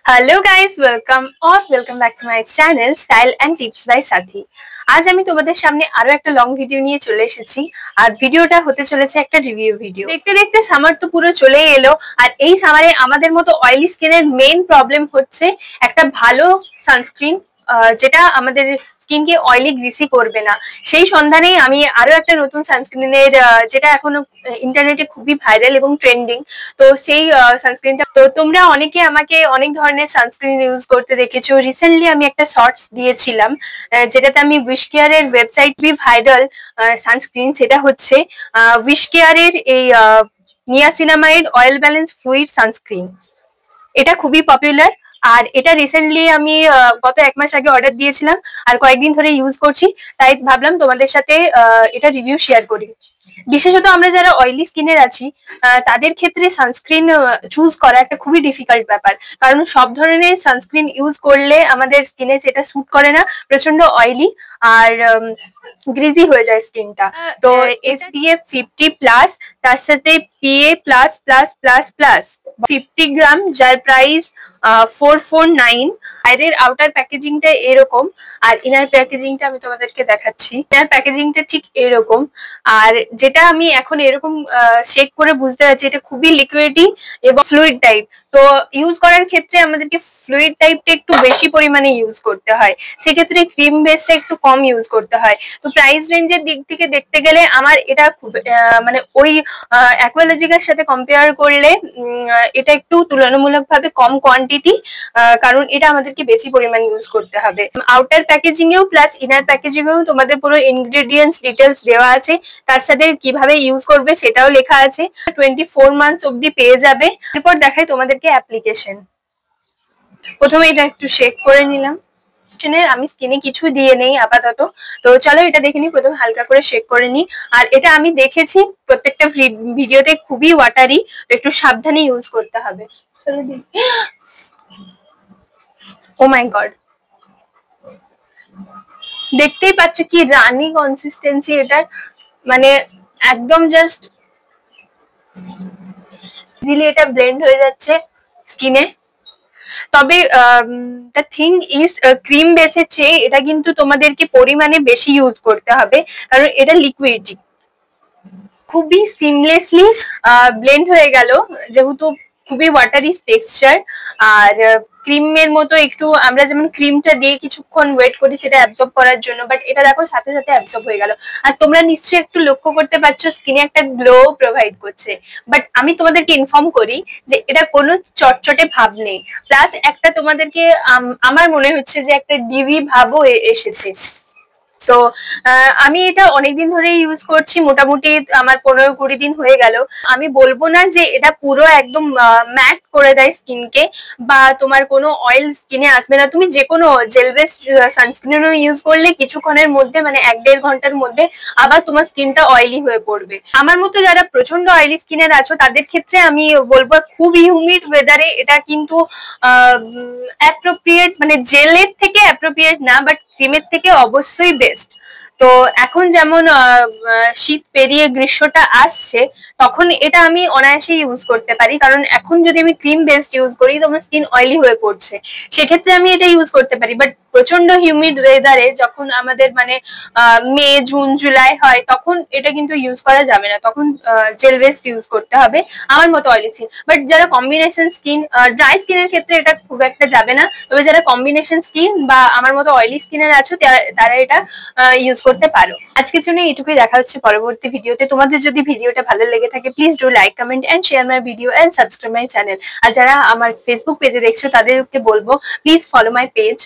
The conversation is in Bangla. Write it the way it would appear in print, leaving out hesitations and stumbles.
Hello guys, welcome back to my channel style and tips by Sathi. আজ আমি তোমাদের সামনে আরো একটা লং ভিডিও নিয়ে চলে এসেছি। আর ভিডিওটা হতে চলেছে একটা রিভিউ ভিডিও। দেখতে দেখতে সামার তো পুরো চলে এলো। আর এই সামারে আমাদের মতো অয়েলি স্কিনের মেইন প্রবলেম হচ্ছে একটা ভালো সানস্ক্রিন, যেটা আমাদের স্কিনকে অয়েলি গ্রিসি করবে না। সেই সন্ধানেই আমি আরো একটা নতুন সানস্ক্রিনের, যেটা এখনো ইন্টারনেটে খুবই ভাইরাল এবং ট্রেন্ডিং। তো সেই সানস্ক্রিনটা, তো তোমরা অনেকে আমাকে অনেক ধরনের সানস্ক্রিন ইউজ করতে দেখেছো। রিসেন্টলি আমি একটা শর্টস দিয়েছিলাম, যেটাতে আমি উইশ কেয়ারের ওয়েবসাইট বি ভাইরাল সানস্ক্রিন, সেটা হচ্ছে উইশ কেয়ারের এই niacinamide oil balance fluid sunscreen. এটা খুবই পপুলার। আর এটা রিসেন্টলি আমি গত 1 মাস আগে অর্ডার দিয়েছিলাম, আর কয়েকদিন ধরে ইউজ করছি। তাই ভাবলাম তোমাদের সাথে এটা রিভিউ শেয়ার করি। বিশেষত আমরা যারা অয়েলি স্কিনের আছি, তাদের ক্ষেত্রে সানস্ক্রিন চুজ করা একটা খুবই ডিফিকাল্ট ব্যাপার। কারণ সব ধরনের সানস্ক্রিন ইউজ করলে আমাদের স্কিনে যেটা স্যুট করে না, প্রচন্ড অয়েলি আর গ্রিজি হয়ে যায় স্কিনটা। তো SPF 50+, তার সাথে PA++++, 50 গ্রাম, যার প্রাইস 449। বাইরের আউটার প্যাকেজিংটা এরকম, আর ইনার প্যাকেজিংটা আমি তোমাদেরকে দেখাচ্ছি। ইনার প্যাকেজিংটা ঠিক এরকম। আর যেটা আমি এখন এরকম শেক করে বুঝতে পারছি, এটা খুবই লিকুইডি এবং ফ্লুইড টাইপ। তো ইউজ করার ক্ষেত্রে আমাদেরকে ফ্লুইড টাইপটা একটু বেশি পরিমাণে ইউজ করতে হয়, সেক্ষেত্রে ক্রিম বেসটা একটু কম ইউজ করতে হয়। তো প্রাইস রেঞ্জের দিক থেকে দেখতে গেলে আমার এটা খুব মানে ওই অ্যাকুয়ালজিকার সাথে কম্পেয়ার করলে এটা একটু তুলনামূলকভাবে কম কোয়ান্টিটি, কারণ এটা আমাদেরকে বেশি পরিমাণ ইউজ করতে হবে। আউটার প্যাকেজিং এও প্লাস ইনার প্যাকেজিং এও তোমাদের পুরো ইনগ্রেডিয়েন্টস ডিটেলস দেওয়া আছে, তার সাথে কিভাবে ইউজ করবে সেটাও লেখা আছে। 24 মান্থস অব্দি পেয়ে যাবে। এরপর দেখাই তোমাদেরকে অ্যাপ্লিকেশন। প্রথমে এটা একটু শেক করে নিলাম। আমি স্কিনে কিছু দিয়ে নেই আপাতত, তো চলো এটা দেখে নিই। প্রথমে হালকা করে শেক করে নিই। আর এটা আমি দেখেছি প্রত্যেকটা ভিডিওতে খুবই ওয়াটারি, তো একটু সাবধানে ইউজ করতে হবে। চলো দিই। ও মাই গড, দেখতেই পাচ্ছ কি রানি কনসিস্টেন্সি এটার, মানে একদম জাস্ট ইজিলি এটা ব্লেন্ড হয়ে যাচ্ছে স্কিনে। তবে দ্য থিং ইজ, ক্রিম বেসের চেয়ে এটা কিন্তু তোমাদেরকে পরিমাণে বেশি ইউজ করতে হবে, কারণ এটা লিকুইড। খুবই সিমলেসলি ব্লেন্ড হয়ে গেল, যেহেতু খুবই ওয়াটারি টেক্সচার। আর ক্রিমের মতো একটু আমরা যেমন ক্রিমটা দিয়ে কিছুক্ষণ ওয়েট করি সেটা অ্যাবজর্ব করার জন্য, বাট এটা দেখো সাথে সাথে অ্যাবজর্ব হয়ে গেল। আর তোমরা নিশ্চয়ই একটু লক্ষ্য করতে পারছো স্কিনে একটা গ্লো প্রোভাইড করছে। বাট আমি তোমাদেরকে ইনফর্ম করি যে এটা কোনো চটচটে ভাব নেই, প্লাস একটা তোমাদেরকে আমার মনে হচ্ছে যে একটা ডিভি ভাবও এসেছে। তো আমি এটা অনেকদিন ধরে ইউজ করছি, মোটামুটি আমার 15-20 দিন হয়ে গেল। আমি বলবো না যে এটা পুরো একদম ম্যাট করে দেয় স্কিনকে, বা তোমার কোনো অয়েল স্কিনে আসবে না। তুমি যে কোনো জেল বেসড সানস্ক্রিনও ইউজ করলে কিছুক্ষণের মধ্যে, মানে 1-1.5 ঘন্টার মধ্যে আবার তোমার স্কিনটা অয়েলি হয়ে পড়বে। আমার মতো যারা প্রচন্ড অয়েলি স্কিনের আছো, তাদের ক্ষেত্রে আমি বলবো খুব হিউমিড ওয়েদারে এটা কিন্তু অ্যাপ্রোপ্রিয়েট, মানে জেলের থেকে অ্যাপ্রোপ্রিয়েট না, বাট ক্রিমের থেকে অবশ্যই বেস্ট। তো এখন যেমন শীত পেরিয়ে গ্রীষ্মটা আসছে, তখন এটা আমি অনায়াসে ইউজ করতে পারি। কারণ এখন যদি আমি ক্রিম বেসড ইউজ করি তো আমার স্কিন অয়েলি হয়ে পড়ছে, সেক্ষেত্রে আমি এটা ইউজ করতে পারি। বাট প্রচন্ড হিউমিড ওয়েদারে যখন আমাদের মানে মে, জুন, জুলাই হয়, তখন এটা কিন্তু ইউজ করা যাবে না, তখন জেল বেসড ইউজ করতে হবে আমার মতো অয়েলি স্কিন। বাট যারা কম্বিনেশন স্কিন, ড্রাই স্কিনের ক্ষেত্রে এটা খুব একটা যাবে না, তবে যারা কম্বিনেশন স্কিন বা আমার মতো অয়েলি স্কিনের আছো তারা এটা ইউজ করতে পারো। আজকের জন্য এইটুকুই, দেখা হচ্ছে পরবর্তী ভিডিওতে। তোমাদের যদি ভিডিওটা ভালো লেগে থাকে, please do like, comment and share my video and subscribe my channel. আর যারা আমার ফেসবুক পেজে দেখছো তাদেরকে বলবো প্লিজ ফলো মাই পেজ।